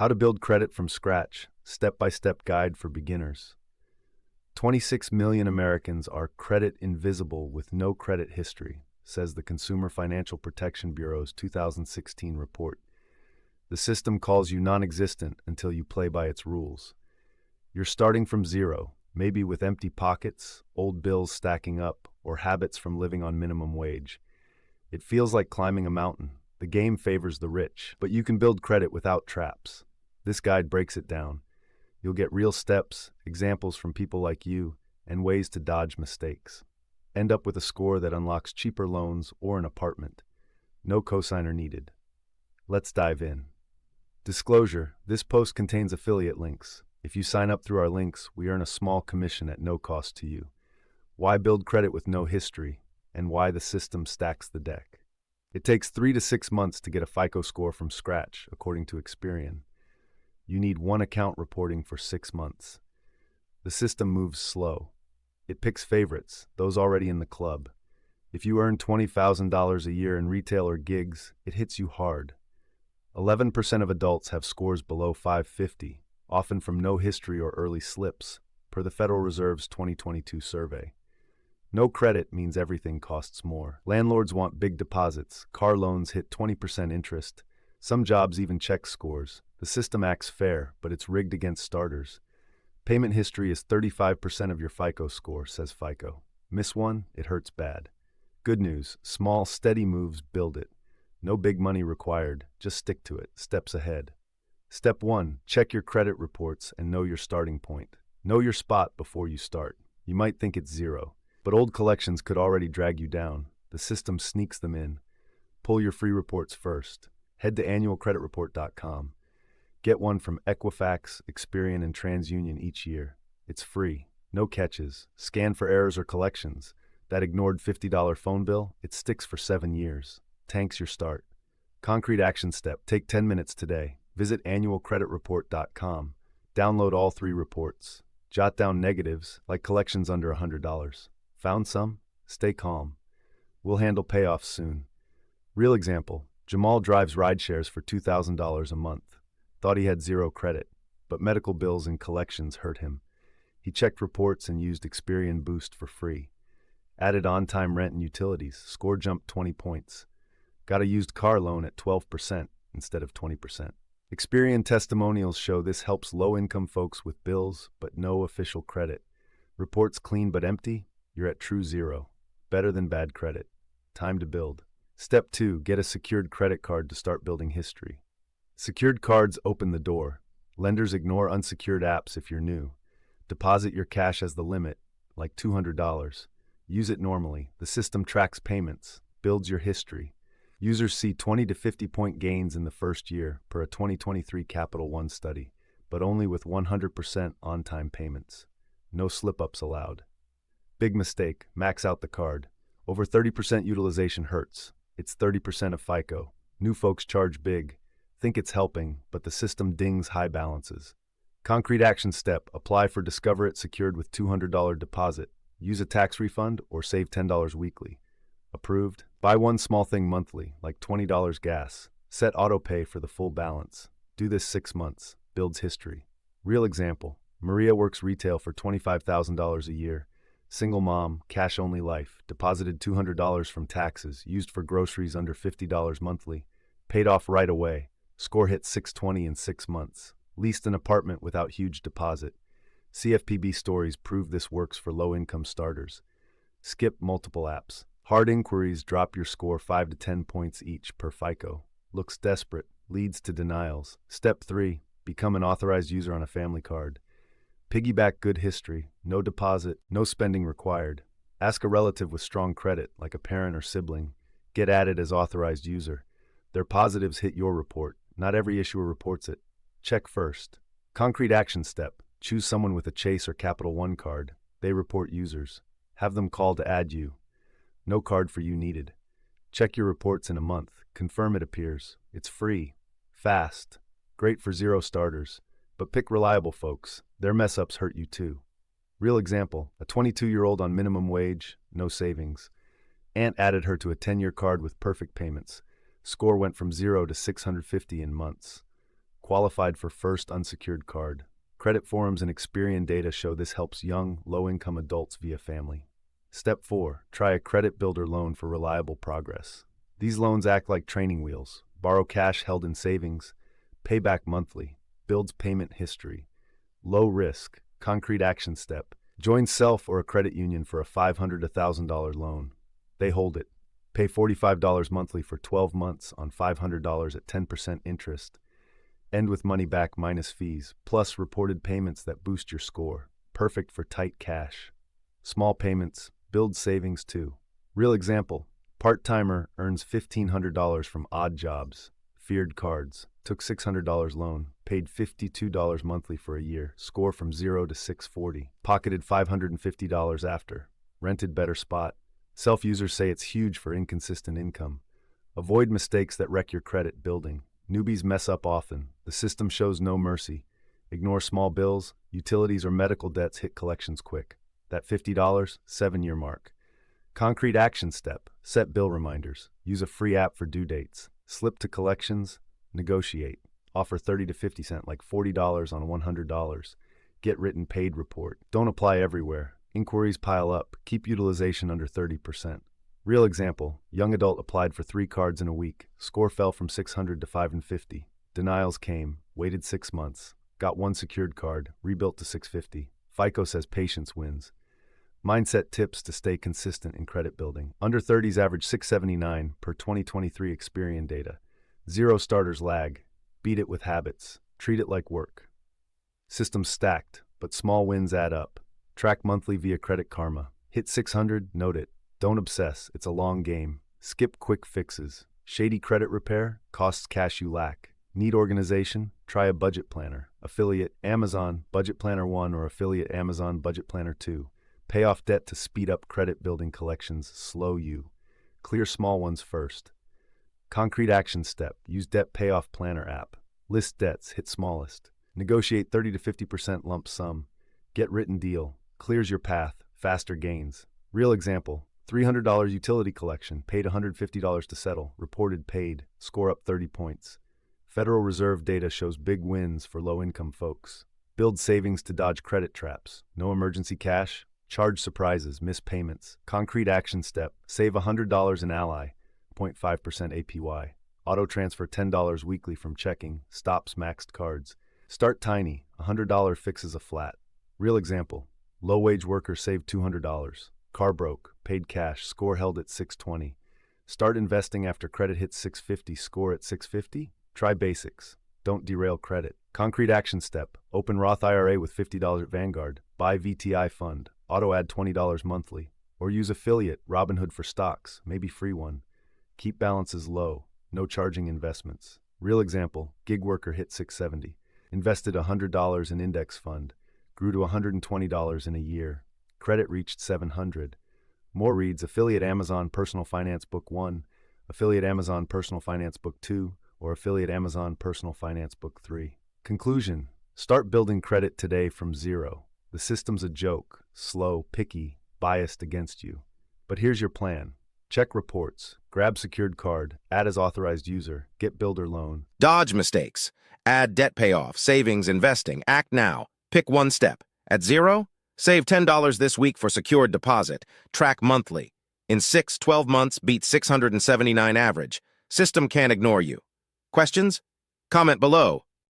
How to build credit from scratch, step-by-step guide for beginners. 26 million Americans are credit invisible with no credit history, says the Consumer Financial Protection Bureau's 2016 report. The system calls you non-existent until you play by its rules. You're starting from zero, maybe with empty pockets, old bills stacking up, or habits from living on minimum wage. It feels like climbing a mountain. The game favors the rich, but you can build credit without traps. This guide breaks it down. You'll get real steps, examples from people like you, and ways to dodge mistakes. End up with a score that unlocks cheaper loans or an apartment. No cosigner needed. Let's dive in. Disclosure: this post contains affiliate links. If you sign up through our links, we earn a small commission at no cost to you. Why build credit with no history, and why the system stacks the deck. It takes 3 to 6 months to get a FICO score from scratch, according to Experian. You need one account reporting for 6 months. The system moves slow. It picks favorites, those already in the club. If you earn $20,000 a year in retail or gigs, it hits you hard. 11% of adults have scores below 550, often from no history or early slips, per the Federal Reserve's 2022 survey. No credit means everything costs more. Landlords want big deposits. Car loans hit 20% interest. Some jobs even check scores. The system acts fair, but it's rigged against starters. Payment history is 35% of your FICO score, says FICO. Miss one, it hurts bad. Good news: small, steady moves build it. No big money required, just stick to it. Steps ahead. Step 1, check your credit reports and know your starting point. Know your spot before you start. You might think it's zero, but old collections could already drag you down. The system sneaks them in. Pull your free reports first. Head to annualcreditreport.com. Get one from Equifax, Experian, and TransUnion each year. It's free. No catches. Scan for errors or collections. That ignored $50 phone bill, it sticks for 7 years. Tanks your start. Concrete action step. Take 10 minutes today. Visit annualcreditreport.com. Download all 3 reports. Jot down negatives, like collections under $100. Found some? Stay calm. We'll handle payoffs soon. Real example: Jamal drives rideshares for $2,000 a month. Thought he had zero credit, but medical bills and collections hurt him. He checked reports and used Experian Boost for free. Added on-time rent and utilities. Score jumped 20 points. Got a used car loan at 12% instead of 20%. Experian testimonials show this helps low-income folks with bills but no official credit. Reports clean but empty? You're at true zero. Better than bad credit. Time to build. Step 2, get a secured credit card to start building history. Secured cards open the door. Lenders ignore unsecured apps if you're new. Deposit your cash as the limit, like $200. Use it normally. The system tracks payments, builds your history. Users see 20 to 50-point gains in the first year, per a 2023 Capital One study, but only with 100% on-time payments. No slip-ups allowed. Big mistake: max out the card. Over 30% utilization hurts. It's 30% of FICO. New folks charge big. Think it's helping, but the system dings high balances. Concrete action step: apply for Discover It secured with $200 deposit. Use a tax refund or save $10 weekly. Approved? Buy one small thing monthly, like $20 gas. Set auto pay for the full balance. Do this 6 months. Builds history. Real example: Maria works retail for $25,000 a year. Single mom, cash-only life. Deposited $200 from taxes, used for groceries under $50 monthly. Paid off right away. Score hit 620 in 6 months. Leased an apartment without huge deposit. CFPB stories prove this works for low-income starters. Skip multiple apps. Hard inquiries drop your score 5 to 10 points each per FICO. Looks desperate. Leads to denials. Step 3, become an authorized user on a family card. Piggyback good history. No deposit, no spending required. Ask a relative with strong credit, like a parent or sibling. Get added as authorized user. Their positives hit your report. Not every issuer reports it. Check first. Concrete action step: choose someone with a Chase or Capital One card. They report users. Have them call to add you. No card for you needed. Check your reports in a month. Confirm it appears. It's free. Fast. Great for zero starters. But pick reliable folks. Their mess-ups hurt you too. Real example: a 22-year-old on minimum wage, no savings. Aunt added her to a 10-year card with perfect payments. Score went from 0 to 650 in months. qualified for first unsecured card. Credit forums and Experian data show this helps young, low-income adults via family. Step 4. Try a credit builder loan for reliable progress. These loans act like training wheels. Borrow cash held in savings, pay back monthly, builds payment history. Low risk, concrete action step. Join Self or a credit union for a $500 to $1,000 loan. They hold it. Pay $45 monthly for 12 months on $500 at 10% interest. End with money back minus fees, plus reported payments that boost your score. Perfect for tight cash. Small payments, build savings too. Real example, part-timer earns $1,500 from odd jobs, feared cards, took $600 loan, paid $52 monthly for a year, score from 0 to 640, pocketed $550 after, rented better spot. Self-users say it's huge for inconsistent income. Avoid mistakes that wreck your credit building. Newbies mess up often. The system shows no mercy. Ignore small bills, utilities, or medical debts hit collections quick. That $50, 7-year mark. Concrete action step. Set bill reminders. Use a free app for due dates. Slip to collections. Negotiate. Offer 30 to 50 cents, like $40 on $100. Get written paid report. Don't apply everywhere. Inquiries pile up. Keep utilization under 30%. Real example, young adult applied for 3 cards in a week. Score fell from 600 to 550. Denials came, waited 6 months. Got 1 secured card, rebuilt to 650. FICO says patience wins. Mindset tips to stay consistent in credit building. Under 30s average 679 per 2023 Experian data. 0 starters lag. Beat it with habits. Treat it like work. System stacked, but small wins add up. Track monthly via Credit Karma. Hit 600, note it. Don't obsess, it's a long game. Skip quick fixes. Shady credit repair costs cash you lack. Need organization? Try a budget planner. Affiliate Amazon Budget Planner 1 or affiliate Amazon Budget Planner 2. Pay off debt to speed up credit building collections. Slow you. Clear small ones first. Concrete action step. Use Debt Payoff Planner app. List debts, hit smallest. Negotiate 30 to 50% lump sum. Get written deal. Clears your path. Faster gains. Real example. $300 utility collection, paid $150 to settle, reported paid, score up 30 points. Federal Reserve data shows big wins for low-income folks. Build savings to dodge credit traps. No emergency cash. Charge surprises, miss payments. Concrete action step. Save $100 in Ally, 0.5% APY. Auto transfer $10 weekly from checking, stops maxed cards. Start tiny, $100 fixes a flat. Real example. Low-wage worker saved $200. Car broke, paid cash, score held at 620. Start investing after credit hits 650, score at 650? Try basics. Don't derail credit. Concrete action step. Open Roth IRA with $50 at Vanguard. Buy VTI fund. Auto add $20 monthly. Or use affiliate, Robinhood for stocks, maybe free one. Keep balances low. No charging investments. Real example, gig worker hit 670. Invested $100 in index fund. Grew to $120 in a year. Credit reached 700. More reads affiliate Amazon Personal Finance Book 1, affiliate Amazon Personal Finance Book 2, or affiliate Amazon Personal Finance Book 3. Conclusion. Start building credit today from 0. The system's a joke, slow, picky, biased against you. But here's your plan. Check reports, grab secured card, add as authorized user, get builder loan. Dodge mistakes. Add debt payoff, savings, investing. Act now. Pick one step. At 0? Save $10 this week for secured deposit. Track monthly. In 6-12 months, beat 679 average. System can't ignore you. Questions? Comment below.